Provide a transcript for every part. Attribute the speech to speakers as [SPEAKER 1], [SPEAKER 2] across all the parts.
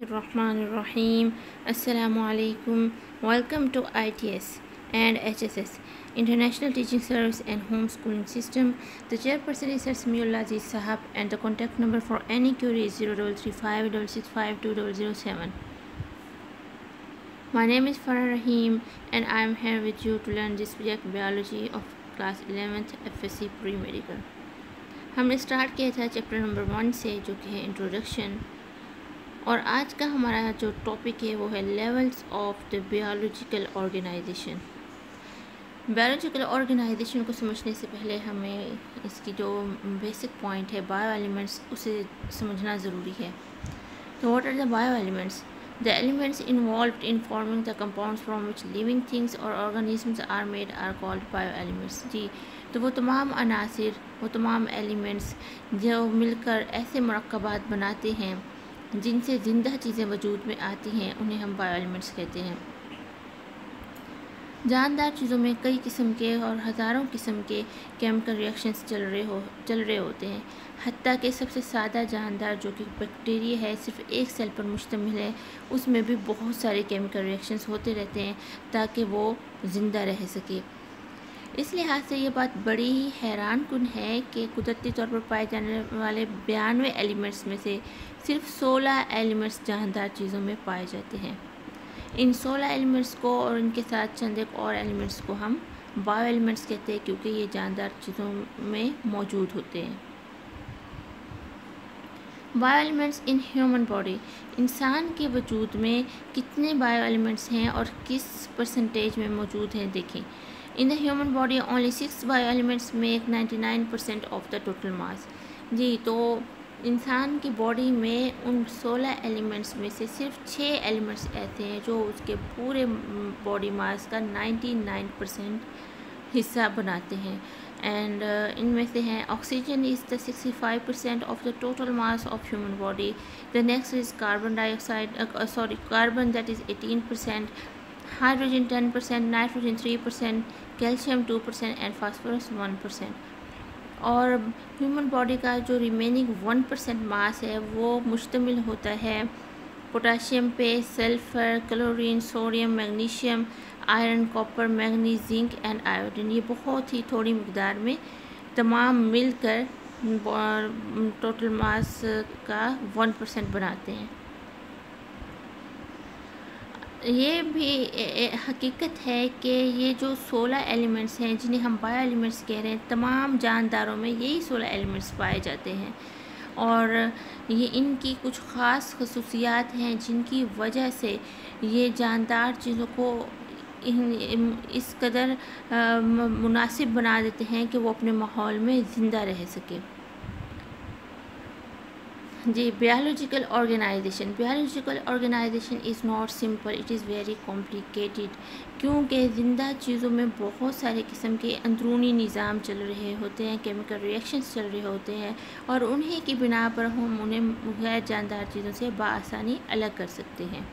[SPEAKER 1] Rahim. Assalamu alaikum. Welcome to ITS and HSS International Teaching Service and Homeschooling System. The chairperson is Sir Samiullah Aziz Sahab and the contact number for any query is 0335 665 2007. My name is Farah Rahim and I am here with you to learn this subject biology of class 11th FSC pre-medical. हमने start किया था chapter number 1 से जो कि है introduction, और आज का हमारा जो टॉपिक है वो है levels of the biological organisation. Biological organisation को समझने से पहले हमें इसकी जो बेसिक पॉइंट है बायो एलिमेंट्स उसे समझना ज़रूरी है। तो what are the bio elements? The elements involved in forming the compounds from which living things और organisms are made are called bio elements. जी, तो वो तमाम अनासिर, वो तमाम एलिमेंट्स जो मिलकर ऐसे मरकबात बनाते हैं जिनसे ज़िंदा चीज़ें वजूद में आती हैं, उन्हें हम बायो एलिमेंट्स कहते हैं। जानदार चीज़ों में कई किस्म के और हज़ारों किस्म के केमिकल रिएक्शंस चल रहे होते हैं। हत्ता कि सबसे सादा जानदार जो कि बैक्टीरिया है, सिर्फ एक सेल पर मुश्तमिल है, उसमें भी बहुत सारे केमिकल रिएक्शंस होते रहते हैं ताकि वो ज़िंदा रह सके। इस लिहाज से ये बात बड़ी ही हैरान कुन है कि कुदरती तौर पर पाए जाने वाले 92 एलिमेंट्स में से सिर्फ 16 एलिमेंट्स जानदार चीज़ों में पाए जाते हैं। इन 16 एलिमेंट्स को और इनके साथ चंद एक और एलिमेंट्स को हम बायो एलिमेंट्स कहते हैं क्योंकि ये जानदार चीज़ों में मौजूद होते हैं। Bio elements in human body, इंसान के वजूद में कितने बायो एलिमेंट्स हैं और किस परसेंटेज में मौजूद हैं देखें। In the human body only 6 bio elements make 99% of the total mass. जी, तो इंसान की बॉडी में उन 16 एलिमेंट्स में से सिर्फ 6 एलिमेंट्स ऐसे हैं जो उसके पूरे बॉडी मास का 99% हिस्सा बनाते हैं। एंड इनमें से हैं oxygen is the 65% of the total mass of human body. The next is carbon dioxide, carbon that is 18%, hydrogen 10%, nitrogen 3%, calcium 2% and phosphorus 1%। और ह्यूमन बॉडी का जो रिमेनिंग 1% मास है वो मुश्तमिल होता है पोटाशियम पे, sulphur, chlorine, sodium, magnesium, iron, copper, manganese, zinc and iodine. ये बहुत ही थोड़ी मकदार में तमाम मिलकर टोटल मास का 1% बनाते हैं। ये भी हकीकत है कि ये जो 16 एलिमेंट्स हैं जिन्हें हम बायो एलिमेंट्स कह रहे हैं, तमाम जानदारों में यही 16 एलिमेंट्स पाए जाते हैं और ये इनकी कुछ ख़ास खसूसियात हैं जिनकी वजह से ये जानदार चीज़ों को इस कदर मुनासिब बना देते हैं कि वो अपने माहौल में ज़िंदा रह सके। जी, biological organisation is not simple, it is very complicated, क्योंकि ज़िंदा चीज़ों में बहुत सारे किस्म के अंदरूनी निज़ाम चल रहे होते हैं, केमिकल रिएक्शंस चल रहे होते हैं और उन्हीं की बिना पर हम उन्हें गैर जानदार चीज़ों से बआसानी अलग कर सकते हैं।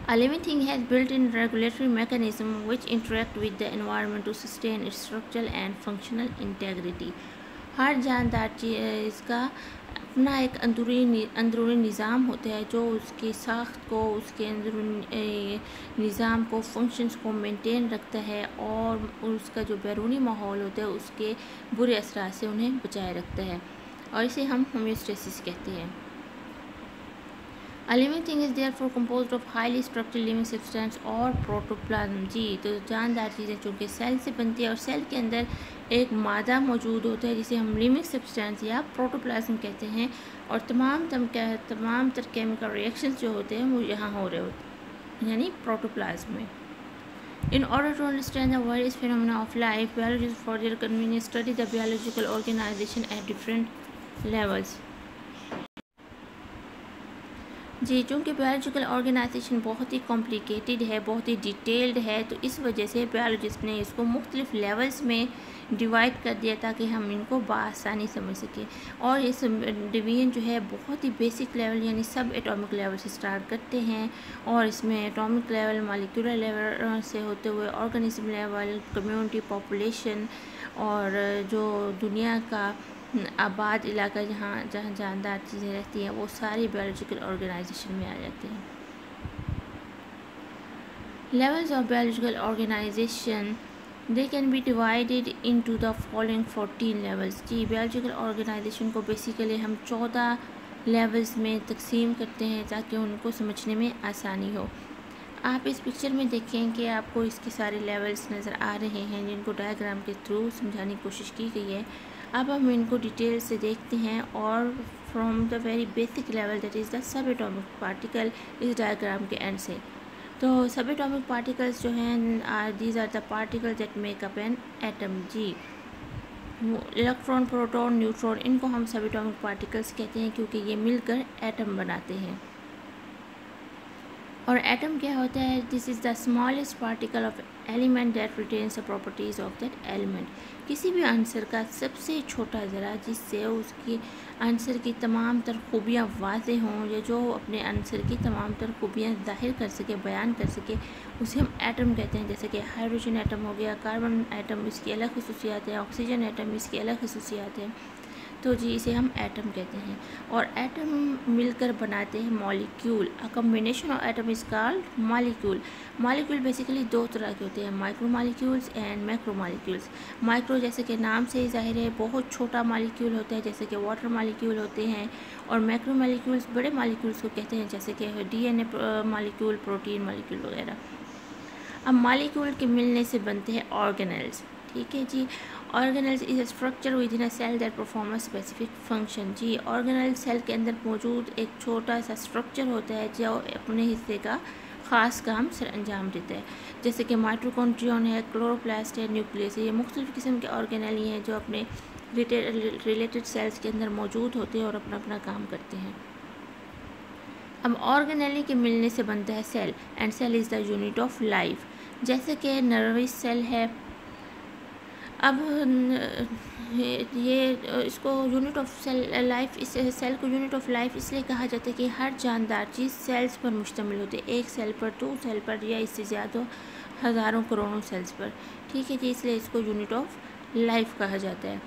[SPEAKER 1] A living thing has built-in regulatory mechanism which interact with the environment to sustain its structural and functional integrity. हर जानदार चीज़ का अपना एक अंदरूनी निज़ाम होता है जो उसकी साख्त को, उसके अंदरूनी निज़ाम को, फंक्शंस को मेंटेन रखता है और उसका जो बैरूनी माहौल होता है उसके बुरे असरात से उन्हें बचाए रखता है और इसे हम होम्योस्टेसिस कहते हैं। A living thing is therefore composed of highly structured living substance और प्रोटोप्लाज्म। जी, तो जानदार चीज़ें चूँकि सेल से बनती है और सेल के अंदर एक मादा मौजूद होता है जिसे हम लिविंग सब्सटेंस या प्रोटोप्लाज्म कहते हैं और तमाम तर केमिकल रिएक्शंस जो होते हैं वो यहाँ हो रहे होते हैं, यानी प्रोटोप्लाज्म में। In order to understand the various phenomena of life, biologists for their convenience study the biological organization at different levels. जी, चूँकि बायोलॉजिकल ऑर्गेनाइजेशन बहुत ही कॉम्प्लिकेटेड है, बहुत ही डिटेल्ड है, तो इस वजह से बायोलॉजिस्ट ने इसको मुख्तलिफ लेवल्स में डिवाइड कर दिया ताकि हम इनको बआसानी समझ सकें। और इस डिवीजन जो है बहुत ही बेसिक लेवल यानी सब एटॉमिक लेवल से स्टार्ट करते हैं और इसमें एटॉमिक लेवल, मॉलिक्यूलर लेवल से होते हुए ऑर्गेनिज्म लेवल, कम्युनिटी, पॉपुलेशन और जो दुनिया का आबाद इलाका जहाँ जहाँ जानदार चीज़ें रहती हैं वो सारी बायोलॉजिकल ऑर्गेनाइजेशन में आ जाती हैं। Levels of biological organisation they can be divided into the following 14 levels. जी, बायोलॉजिकल ऑर्गेनाइजेशन को बेसिकली हम 14 लेवल्स में तकसीम करते हैं ताकि उनको समझने में आसानी हो। आप इस पिक्चर में देखें कि आपको इसके सारे लेवल्स नज़र आ रहे हैं जिनको डायग्राम के थ्रू समझाने की कोशिश की गई है। अब हम इनको डिटेल से देखते हैं और from the very basic level that is the subatomic particle इस डायग्राम के एंड से। तो सब एटॉमिक पार्टिकल्स जो हैं these are the particle that make up an atom. जी, इलेक्ट्रॉन, प्रोटॉन, न्यूट्रॉन, इनको हम सब एटॉमिक पार्टिकल्स कहते हैं क्योंकि ये मिलकर एटम बनाते हैं। और एटम क्या होता है? This is the smallest particle of element that retains the properties of that element. किसी भी आंसर का सबसे छोटा ज़रा जिससे उसकी आंसर की तमाम तर खूबियाँ वाज़ेह हों या जो अपने आंसर की तमाम तर खूबियाँ ज़ाहिर कर सके, बयान कर सके, उसे हम एटम कहते हैं। जैसे कि हाइड्रोजन एटम हो गया, कार्बन एटम इसकी अलग खसूसियात है, ऑक्सीजन एटम इसकी अलग खसूसियात है। तो जी इसे हम एटम कहते हैं। और एटम मिलकर बनाते हैं molecule. A combination of atom is called molecule. Molecule basically दो तरह के होते हैं, micro molecules and macro molecules. Micro जैसे कि नाम से ही जाहिर है बहुत छोटा मॉलिक्यूल होता है जैसे कि वाटर मॉलिक्यूल होते हैं, और मैक्रो मॉलिक्यूल्स बड़े मॉलिक्यूल्स को कहते हैं जैसे कि डीएनए मॉलिक्यूल, प्रोटीन मॉलिक्यूल वगैरह। अब मॉलिक्यूल के मिलने से बनते हैं ऑर्गेनेल्स। ठीक है जी, organelles is a structure within a cell that perform a specific function. जी, ऑर्गेनेल सेल के अंदर मौजूद एक छोटा सा स्ट्रक्चर होता है जो अपने हिस्से का ख़ास काम सर अंजाम देता है। जैसे कि माइटोकॉन्ड्रियन है, क्लोरोप्लास्ट है, न्यूक्लियस है। ये मुख्तलिफ़ किस्म के ऑर्गेनेल हैं जो अपने रिलेटेड सेल्स के अंदर मौजूद होते हैं और अपना अपना काम करते हैं। अब ऑर्गेनेली के मिलने से बनता है cell, and cell is the unit of life. जैसे कि नर्वस सेल है, अब ये इसको यूनिट ऑफ सेल लाइफ, इस सेल को यूनिट ऑफ लाइफ इसलिए कहा जाता है कि हर जानदार चीज़ सेल्स पर मुश्तमिल होती है, एक सेल पर, दो सेल पर, या इससे ज़्यादा हज़ारों करोड़ों सेल्स पर। ठीक है जी, इसलिए इसको यूनिट ऑफ लाइफ कहा जाता है।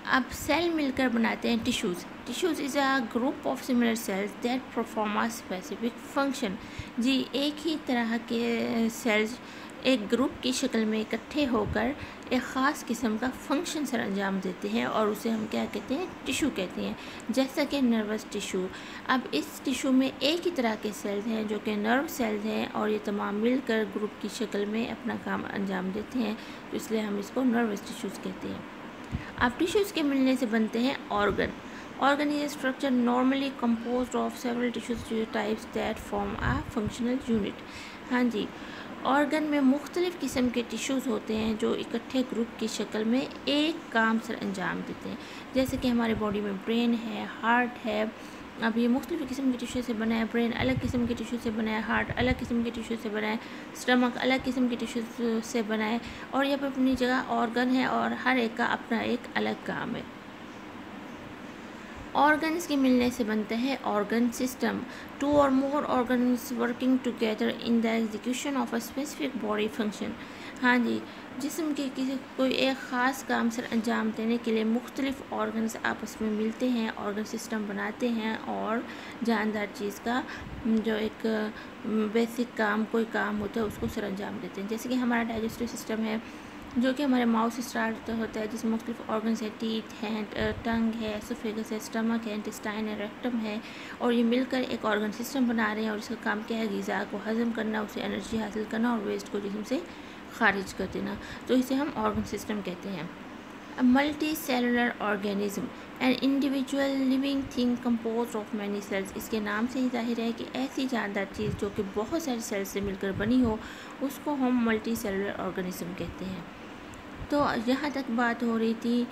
[SPEAKER 1] अब सेल मिलकर बनाते हैं tissues. Tissues is a group of similar cells that perform a specific function. जी, एक ही तरह के सेल्स एक ग्रुप की शक्ल में इकट्ठे होकर एक ख़ास किस्म का फंक्शन सर अंजाम देते हैं और उसे हम क्या कहते हैं? टिश्यू कहते हैं। जैसा कि नर्वस टिश्यू। अब इस टिश्यू में एक ही तरह के सेल्स हैं जो कि नर्व सेल्स हैं, और ये तमाम मिलकर ग्रुप की शक्ल में अपना काम अंजाम देते हैं, तो इसलिए हम इसको नर्वस टिश्यूज़ कहते हैं। अब टिश्यूज़ के मिलने से बनते हैं organ. Organ is a structure normally composed of several tissue types that form a functional unit। हाँ जी, ऑर्गन में मुख्तलिफ़ किस्म के टिश्यूज़ होते हैं जो इकट्ठे ग्रुप की शक्ल में एक काम सर अंजाम देते हैं। जैसे कि हमारे बॉडी में ब्रेन है, हार्ट है। अब ये मुख्तलिफ़ किस्म के टिश्यू से बना है। ब्रेन अलग किस्म के टिश्यू से बना है, हार्ट अलग किस्म के टिश्यू से बना है, स्टमक अलग किस्म के टिश्यू से बना है, और यह अपनी जगह ऑर्गन है और हर एक का अपना एक अलग काम है। ऑर्गन्स के मिलने से बनता है organ system. Two or more organs working together in the execution of a specific body function. हाँ जी, जिस्म के किसी कोई एक ख़ास काम सर अंजाम देने के लिए मुख्तलिफ़ ऑर्गन्स आपस में मिलते हैं, ऑर्गन सिस्टम बनाते हैं और जानदार चीज़ का जो एक बेसिक काम, कोई काम होता है उसको सर अंजाम देते हैं। जैसे कि हमारा डाइजेस्टिव सिस्टम है जो कि हमारे माउथ से स्टार्ट होता है, जिसमें मुख्तलिफ ऑर्गन्स है, टीथ हैं, टंग है, एसोफेगस है, स्टमक है, इंटेस्टाइन है, रेक्टम है, और ये मिलकर एक ऑर्गन सिस्टम बना रहे हैं और इसका काम क्या है? ग़िज़ा को हज़म करना, उसे एनर्जी हासिल करना और वेस्ट को जिस्म से खारिज कर देना, तो इसे हम ऑर्गन सिस्टम कहते हैं। Multi cellular organism an individual living thing compose of many cells. इसके नाम से ही जाहिर है कि ऐसी जानदार चीज़ जो कि बहुत सारे सेल्स से मिलकर बनी हो उसको हम मल्टी सेलुलर ऑर्गेनिज्म कहते हैं। तो यहाँ तक बात हो रही थी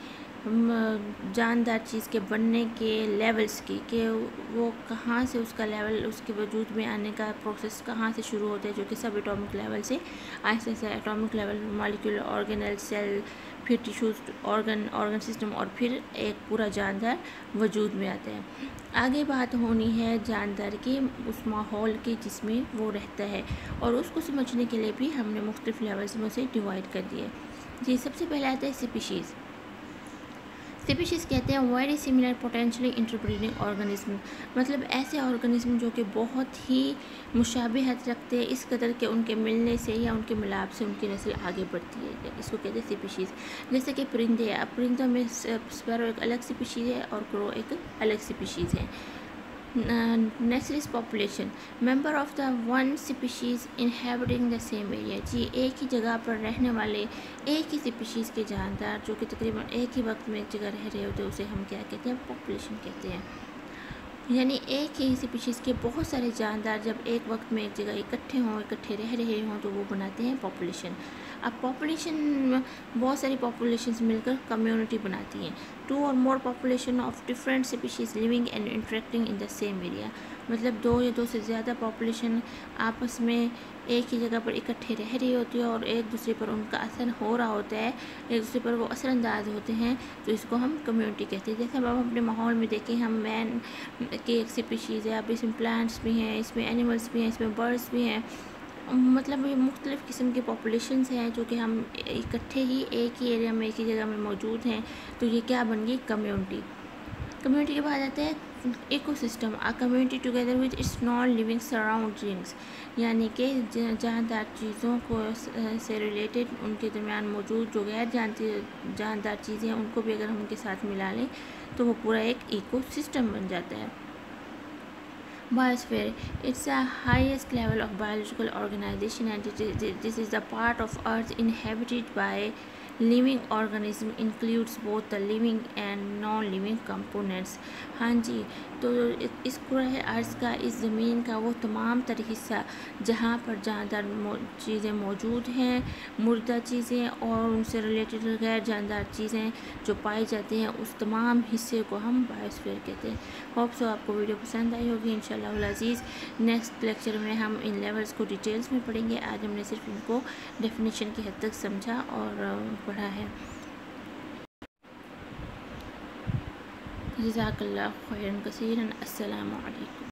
[SPEAKER 1] जानदार चीज़ के बनने के लेवल्स की, कि वो कहाँ से उसका लेवल, उसके वजूद में आने का प्रोसेस कहाँ से शुरू होता है, जो कि सब एटॉमिक लेवल से आहिस्ते से atomic level, molecular, organelle, cell, फिर टिश्यूज, ऑर्गन सिस्टम, और फिर एक पूरा जानदार वजूद में आता है। आगे बात होनी है जानदार की उस माहौल की जिसमें वो रहता है, और उसको समझने के लिए भी हमने मुख्तलिफ लेवल्स में उसे डिवाइड कर दिए। जी, सबसे पहले आता है स्पीशीज़। स्पीशीज़ कहते हैं very similar potentially interbreeding organism, मतलब ऐसे ऑर्गेनिज्म जो कि बहुत ही मुशाबिहत रखते हैं, इस कदर के उनके मिलने से या उनके मिलाप से उनकी नस्ल आगे बढ़ती है, इसको कहते हैं स्पीशीज़। जैसे कि परिंदे, अब परिंदों में स्पैरो एक अलग स्पीशीज़ है और क्रो एक अलग स्पीशीज़ है। Next is population, member of the one species inhabiting the same area, जी एक ही जगह पर रहने वाले एक ही स्पीशीज़ के जानदार जो कि तकरीबन एक ही वक्त में एक जगह रह रहे होते हैं, उसे हम क्या कहते हैं, पॉपुलेशन कहते हैं। यानी एक ही स्पीशीज़ के बहुत सारे जानदार जब एक वक्त में एक जगह इकट्ठे हों, इकट्ठे रह रहे हों, तो वो बनाते हैं पॉपुलेशन। अब पॉपुलेशन, बहुत सारी पॉपुलेशंस मिलकर कम्युनिटी बनाती हैं। To or more population of different species living and interacting in the same area, मतलब दो या दो से ज़्यादा पॉपुलेशन आपस में एक ही जगह पर इकट्ठे रह रही होती है और एक दूसरे पर उनका असर हो रहा होता है, एक दूसरे पर वो असरअंदाज होते हैं, तो इसको हम कम्युनिटी कहते हैं। जैसे अब हम अपने माहौल में देखें, हम मैन की एक स्पीशीज़ है, अब इसमें प्लांट्स भी हैं, इसमें एनिमल्स भी हैं, इसमें बर्ड्स भी हैं, मतलब ये मुख्तलिफ़ किस्म के पॉपुलेशंस हैं जो कि हम इकट्ठे ही एक ही एरिया में, एक ही जगह में मौजूद हैं, तो ये क्या बन गई, कम्युनिटी। कम्युनिटी के बाद आता है ecosystem, a community together with its non living surroundings, यानी कि जानदार चीज़ों को से रिलेटेड उनके दरमियान मौजूद जो गैर जानदार चीज़ें हैं उनको भी अगर हम उनके साथ मिला लें तो वो पूरा एक इकोसिस्टम बन जाता है। Biosphere, it's the highest level of biological organization and this is the part of Earth inhabited by living organism, includes both the living and non-living components। हाँ जी, तो इस कुराह अर्ज़ का, इस ज़मीन का वो तमाम तर हिस्सा जहाँ पर जानदार चीज़ें मौजूद हैं, मुर्दा चीज़ें और उनसे रिलेटेड गैर जानदार चीज़ें जो पाई जाती हैं, उस तमाम हिस्से को हम बायोस्फीयर कहते हैं। होप सो आपको वीडियो पसंद आई होगी इंशाअल्लाह अज़ीज़। नेक्स्ट लेक्चर में हम इन लेवल्स को डिटेल्स में पढ़ेंगे। आज हमने सिर्फ इनको डेफिनेशन की हद तक समझा और पढ़ा है। जज़ाकल्लाहु खैरन कसीरन। अस्सलामु अलैकुम।